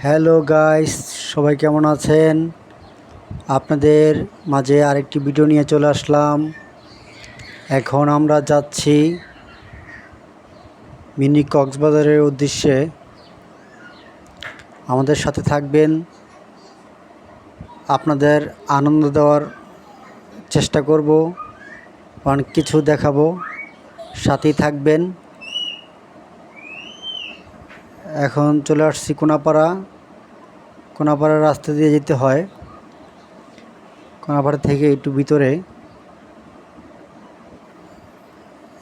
Hello guys, সবাই কেমন আছেন? আপনাদের মাঝে আরেকটি ভিডিও নিয়ে চলে আসলাম। এখন আমরা যাচ্ছি মিনি কক্সবাজারের উদ্দেশ্যে। আমাদের সাথে থাকবেন, আপনাদের আনন্দ দেওয়ার চেষ্টা করব, অনেক কিছু দেখাবো, সাথেই থাকবেন। এখন চলে আসছি কোনাপাড়া রাস্তা দিয়ে যেতে হয়। কোনাপাড়া থেকে একটু ভিতরে,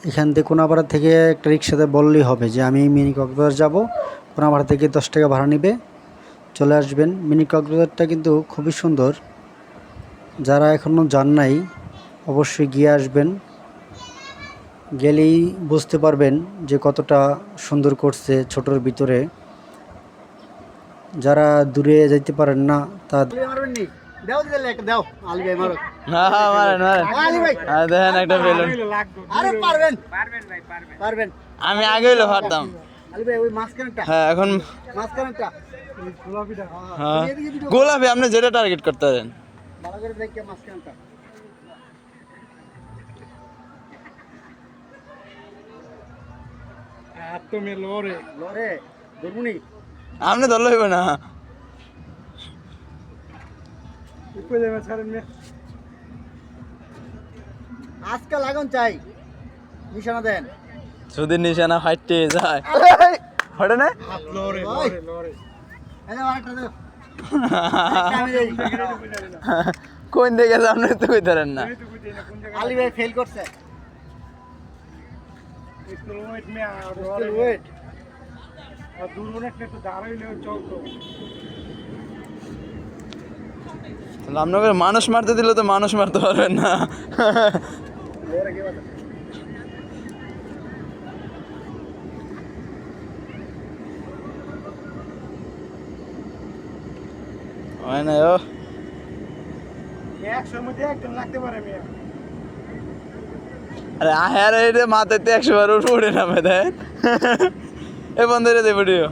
এখান থেকে কোনাপাড়া থেকে একটা রিক্সাতে বললেই হবে যে আমি মিনি কক্সবাজার যাব। কোনাপাড়া থেকে 10 টাকা ভাড়া নেবে, চলে আসবেন। মিনি কক্সবাজারটা কিন্তু খুবই সুন্দর, যারা এখনও যান নাই অবশ্যই গিয়ে আসবেন। গেলেই বুঝতে পারবেন যে কতটা সুন্দর করছে ছোটোর ভিতরে। যারা দূরে যাইতে পারেন না তা আমি আগে হইলে পারতাম। হ্যাঁ এখন গোলাপি আপনি যেটা টার্গেট করতে পারেন। আপনি ধরলে হইবে না। আজকে লাগান চাই, নিশানা দেন। যদি নিশানা ফাইটে যায় ফাটে না। কোন দিকে আপনি তো কইতে পারেন না। আলী ভাই ফেল করছে। আপনাকে মানুষ মারতে দিলে তো মানুষ মারতে পারবেন না। হয় না ও আরে আরে মাথাতে 100 বার উঠে নামে দেয় এ বন্ধ করে দে ভিডিও।